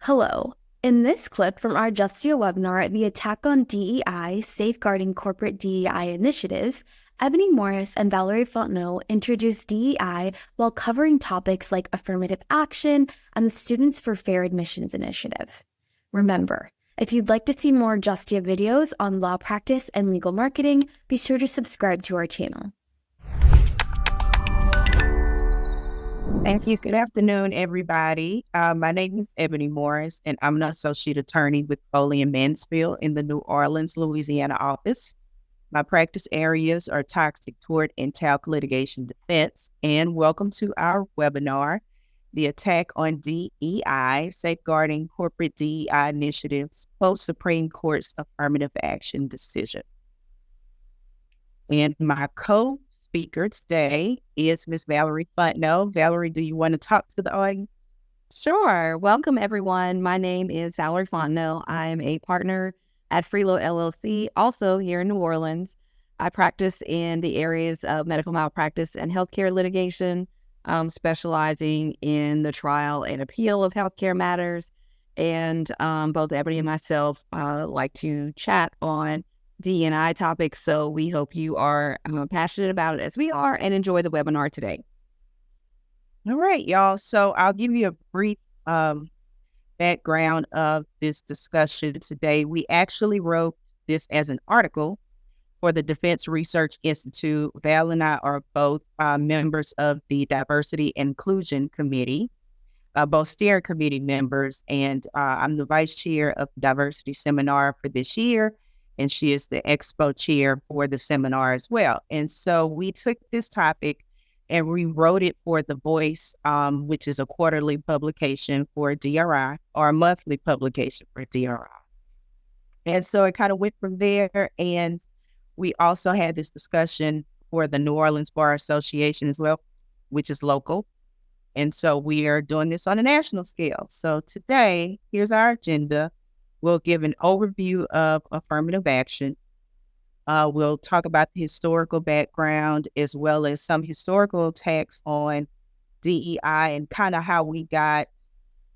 Hello. In this clip from our Justia webinar, The Attack on DEI, Safeguarding Corporate DEI Initiatives, Ebony Morris and Valerie Fontenot introduced DEI while covering topics like affirmative action and the Students for Fair Admissions Initiative. Remember, if you'd like to see more Justia videos on law practice and legal marketing, be sure to subscribe to our channel. Thank you. Good afternoon, everybody. My name is Ebony Morris, and I'm an associate attorney with Foley and Mansfield in the New Orleans, Louisiana office. My practice areas are toxic tort and talc litigation defense. And welcome to our webinar, The Attack on DEI, Safeguarding Corporate DEI Initiatives, Post-Supreme Court's Affirmative Action Decision. And my co-speaker today is Ms. Valerie Fontenot. Valerie, do you want to talk to the audience? Sure. Welcome, everyone. My name is Valerie Fontenot. I am a partner at Freelo LLC, also here in New Orleans. I practice in the areas of medical malpractice and healthcare litigation, specializing in the trial and appeal of healthcare matters. And both Ebony and myself like to chat on D&I topics, so we hope you are passionate about it as we are and enjoy the webinar today. All right, y'all. So I'll give you a brief background of this discussion today. We actually wrote this as an article for the Defense Research Institute. Val and I are both members of the Diversity and Inclusion Committee, both steering committee members, and I'm the vice chair of the diversity seminar for this year, and she is the expo chair for the seminar as well. And so we took this topic and rewrote it for The Voice, which is a quarterly publication for DRI, or a monthly publication for DRI. And so it kind of went from there. And we also had this discussion for the New Orleans Bar Association as well, which is local. And so we are doing this on a national scale. So today, here's our agenda. We'll give an overview of affirmative action. We'll talk about the historical background as well as some historical attacks on DEI and kind of how we got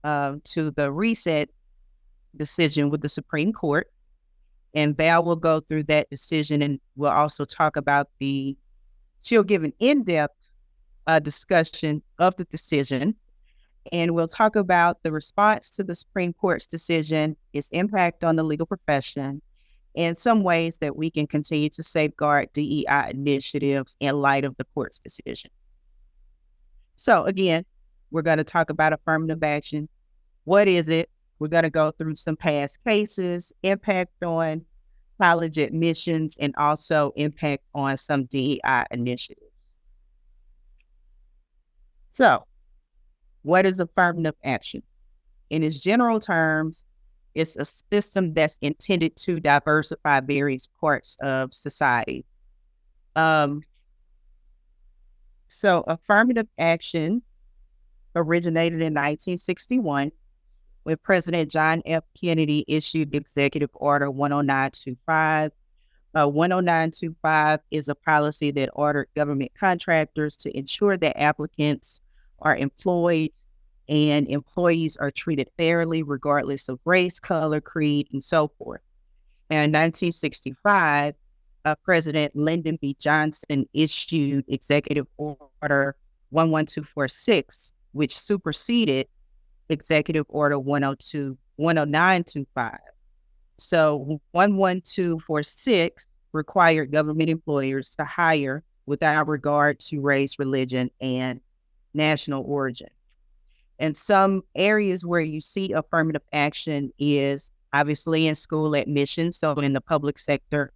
to the reset decision with the Supreme Court. And Val will go through that decision, and we'll also talk about she'll give an in-depth discussion of the decision. And we'll talk about the response to the Supreme Court's decision, its impact on the legal profession, and some ways that we can continue to safeguard DEI initiatives in light of the court's decision. So again, we're going to talk about affirmative action. What is it? We're going to go through some past cases, impact on college admissions, and also impact on some DEI initiatives. So, what is affirmative action? In its general terms, it's a system that's intended to diversify various parts of society. So affirmative action originated in 1961 when President John F. Kennedy issued Executive Order 10925. 10925 is a policy that ordered government contractors to ensure that applicants are employed and employees are treated fairly regardless of race, color, creed, and so forth. And in 1965, President Lyndon B. Johnson issued Executive Order 11246, which superseded Executive Order 10925. So 11246 required government employers to hire without regard to race, religion, and national origin. And some areas where you see affirmative action is obviously in school admissions, so in the public sector,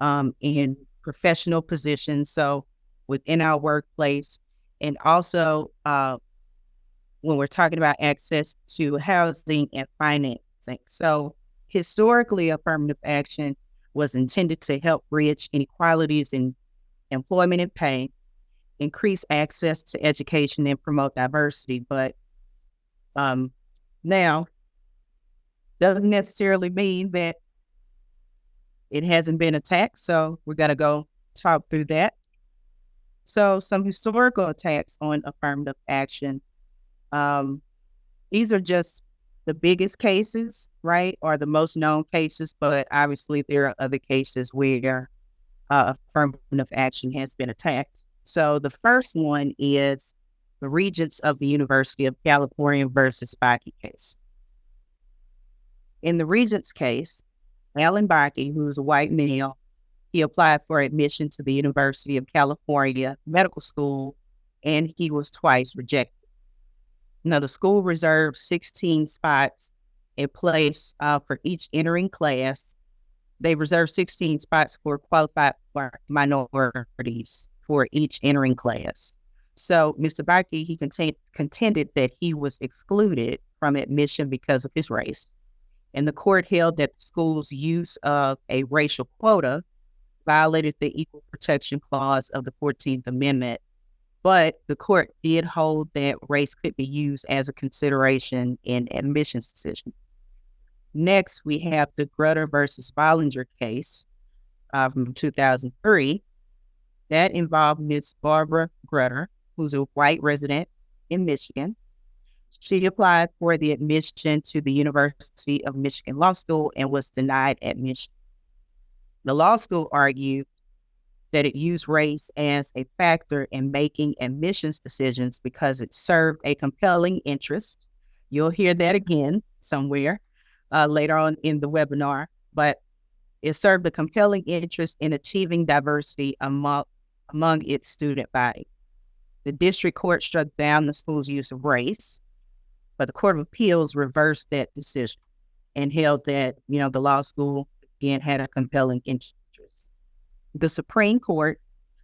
in professional positions, so within our workplace, and also when we're talking about access to housing and financing. So historically, affirmative action was intended to help bridge inequalities in employment and pay, increase access to education, and promote diversity. But now, doesn't necessarily mean that it hasn't been attacked. So we're going to go talk through that. So some historical attacks on affirmative action. These are just the biggest cases, right, are the most known cases, but obviously there are other cases where affirmative action has been attacked. So the first one is the Regents of the University of California versus Bakke case. In the Regents case, Alan Bakke, who's a white male, he applied for admission to the University of California Medical School, and he was twice rejected. Now, the school reserved 16 spots in place for each entering class. They reserved 16 spots for qualified minorities for each entering class. So Mr. Bakke, he contended that he was excluded from admission because of his race. And the court held that the school's use of a racial quota violated the Equal Protection Clause of the 14th Amendment. But the court did hold that race could be used as a consideration in admissions decisions. Next, we have the Grutter versus Bollinger case from 2003. That involved Ms. Barbara Grutter, who's a white resident in Michigan. She applied for the admission to the University of Michigan Law School and was denied admission. The law school argued that it used race as a factor in making admissions decisions because it served a compelling interest. You'll hear that again somewhere later on in the webinar, but it served a compelling interest in achieving diversity among its student body. The district court struck down the school's use of race, but the Court of Appeals reversed that decision and held that, the law school, again, had a compelling interest. The Supreme Court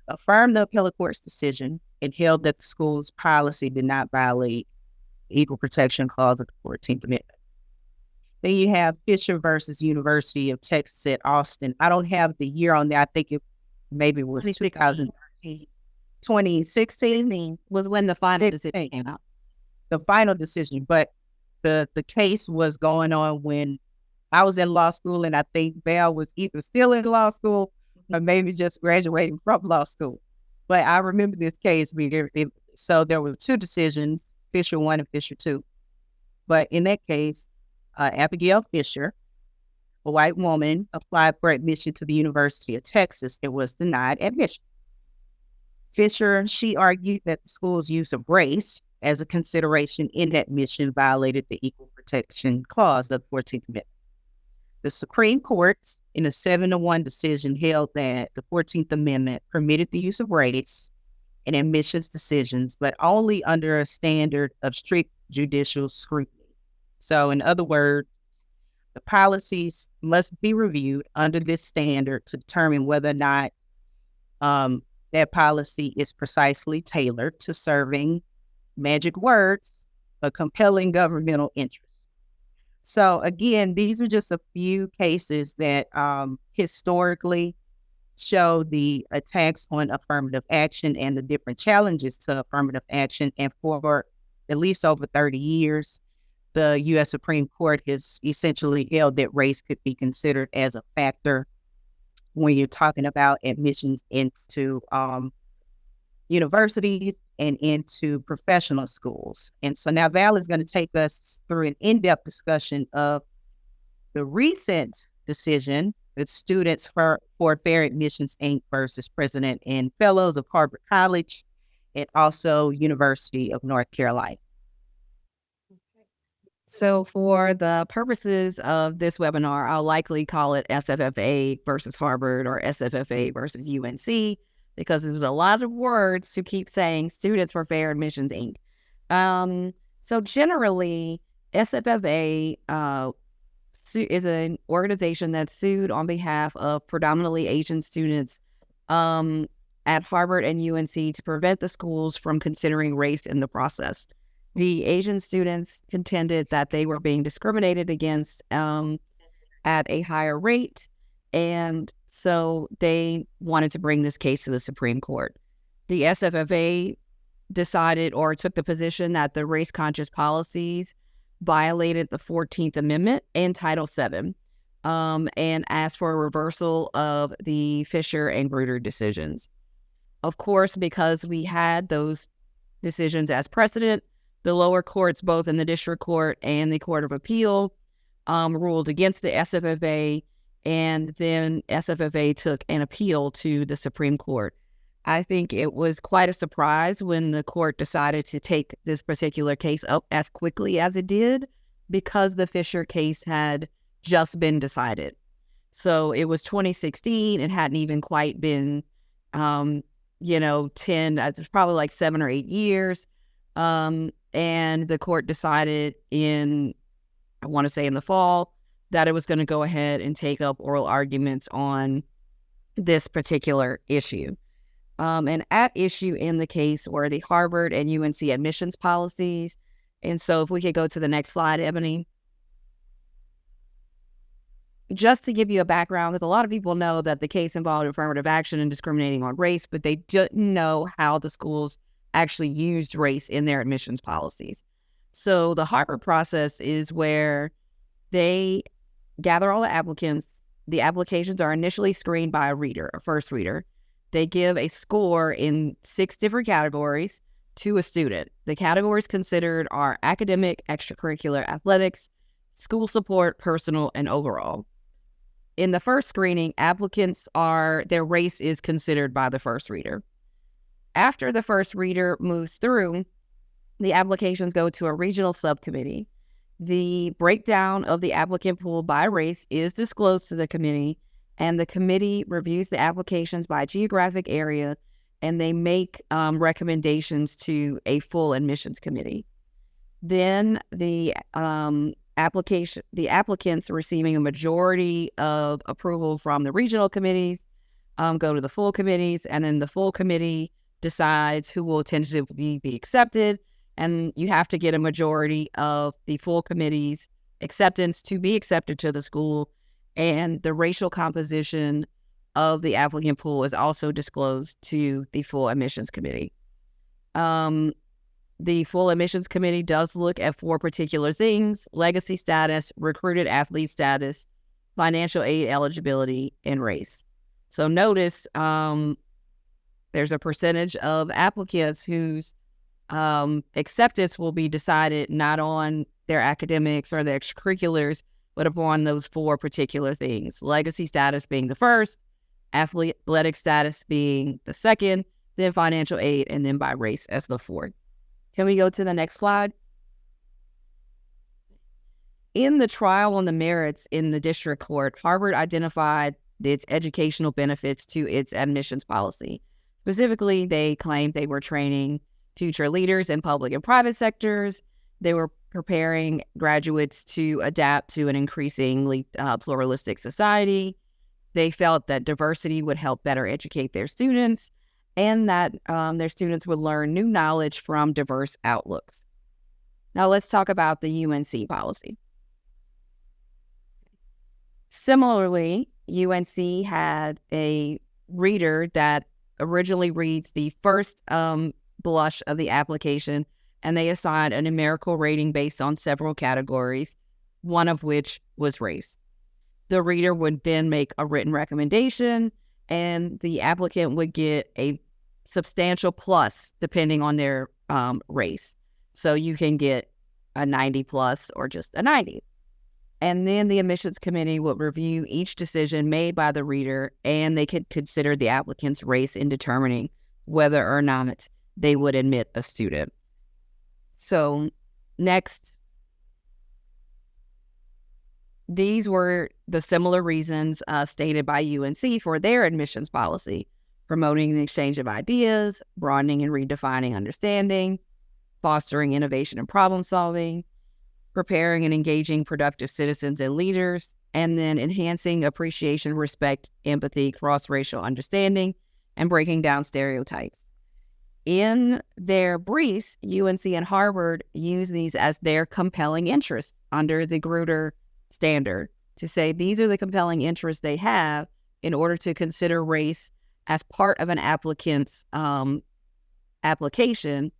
affirmed the appellate court's decision and held that the school's policy did not violate the Equal Protection Clause of the 14th Amendment. Then you have Fisher versus University of Texas at Austin. I don't have the year on there. I think it maybe was 2013. 2016 was when the final decision came out. The final decision, but the case was going on when I was in law school, and I think Val was either still in law school or maybe just graduating from law school. But I remember this case. So there were two decisions, Fisher 1 and Fisher 2. But in that case, Abigail Fisher, a white woman, applied for admission to the University of Texas and was denied admission. Fisher, she argued that the school's use of race as a consideration in admission violated the Equal Protection Clause of the 14th Amendment. The Supreme Court, in a 7-1 decision, held that the 14th Amendment permitted the use of race in admissions decisions, but only under a standard of strict judicial scrutiny. So, in other words, the policies must be reviewed under this standard to determine whether or not that policy is precisely tailored to serving, magic words, a compelling governmental interest. So again, these are just a few cases that historically show the attacks on affirmative action and the different challenges to affirmative action. And for at least over 30 years, the U.S. Supreme Court has essentially held that race could be considered as a factor when you're talking about admissions into universities and into professional schools. And so now Val is going to take us through an in-depth discussion of the recent decision with Students for Fair Admissions, Inc. versus President and Fellows of Harvard College and also University of North Carolina. So for the purposes of this webinar, I'll likely call it SFFA versus Harvard or SFFA versus UNC, because there's a lot of words to keep saying Students for Fair Admissions, Inc. So generally, SFFA is an organization that's sued on behalf of predominantly Asian students at Harvard and UNC to prevent the schools from considering race in the process. The Asian students contended that they were being discriminated against at a higher rate, and so they wanted to bring this case to the Supreme Court. The SFFA decided or took the position that the race-conscious policies violated the 14th Amendment and Title VII, and asked for a reversal of the Fisher and Grutter decisions. Of course, because we had those decisions as precedent, The lower courts, both in the district court and the Court of Appeal, ruled against the SFFA, and then SFFA took an appeal to the Supreme Court. I think it was quite a surprise when the court decided to take this particular case up as quickly as it did, because the Fisher case had just been decided. So it was 2016. It hadn't even quite been, 10, it's probably like 7 or 8 years. And the court decided I want to say in the fall, that it was going to go ahead and take up oral arguments on this particular issue. And at issue in the case were the Harvard and UNC admissions policies. And so if we could go to the next slide, Ebony. Just to give you a background, because a lot of people know that the case involved affirmative action and discriminating on race, but they didn't know how the schools actually used race in their admissions policies. So the Harvard process is where they gather all the applicants. The applications are initially screened by a first reader. They give a score in 6 different categories to a student. The categories considered are academic, extracurricular, athletics, school support, personal, and overall. In the first screening, their race is considered by the first reader. After the first reader moves through, the applications go to a regional subcommittee. The breakdown of the applicant pool by race is disclosed to the committee, and the committee reviews the applications by geographic area, and they make recommendations to a full admissions committee. Then the applicants receiving a majority of approval from the regional committees go to the full committees, and then the full committee decides who will tentatively be accepted. And you have to get a majority of the full committee's acceptance to be accepted to the school. And the racial composition of the applicant pool is also disclosed to the full admissions committee. The full admissions committee does look at 4 particular things: legacy status, recruited athlete status, financial aid eligibility, and race. So notice there's a percentage of applicants whose acceptance will be decided not on their academics or their extracurriculars, but upon those 4 particular things: legacy status being the first, athletic status being the second, then financial aid, and then by race as the 4th. Can we go to the next slide? In the trial on the merits in the district court, Harvard identified its educational benefits to its admissions policy. Specifically, they claimed they were training future leaders in public and private sectors. They were preparing graduates to adapt to an increasingly pluralistic society. They felt that diversity would help better educate their students, and that their students would learn new knowledge from diverse outlooks. Now let's talk about the UNC policy. Similarly, UNC had a reader that originally reads the first blush of the application, and they assigned a numerical rating based on several categories, one of which was race. The reader would then make a written recommendation, and the applicant would get a substantial plus depending on their race. So you can get a 90 plus or just a 90. And then the admissions committee would review each decision made by the reader, and they could consider the applicant's race in determining whether or not they would admit a student. So next, these were the similar reasons stated by UNC for their admissions policy: promoting the exchange of ideas, broadening and redefining understanding, fostering innovation and problem solving, preparing and engaging productive citizens and leaders, and then enhancing appreciation, respect, empathy, cross-racial understanding, and breaking down stereotypes. In their briefs, UNC and Harvard use these as their compelling interests under the Grutter standard to say these are the compelling interests they have in order to consider race as part of an applicant's application,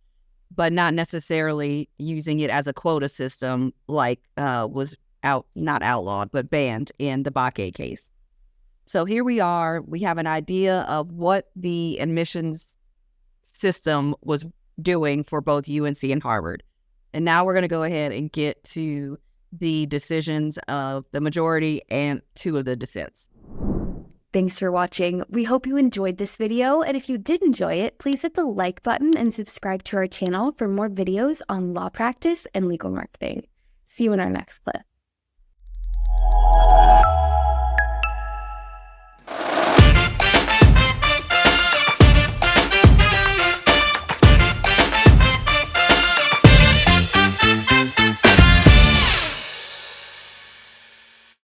but not necessarily using it as a quota system like was not outlawed, but banned in the Bakke case. So here we are. We have an idea of what the admissions system was doing for both UNC and Harvard. And now we're going to go ahead and get to the decisions of the majority and 2 of the dissents. Thanks for watching. We hope you enjoyed this video, and if you did enjoy it, please hit the like button and subscribe to our channel for more videos on law practice and legal marketing. See you in our next clip.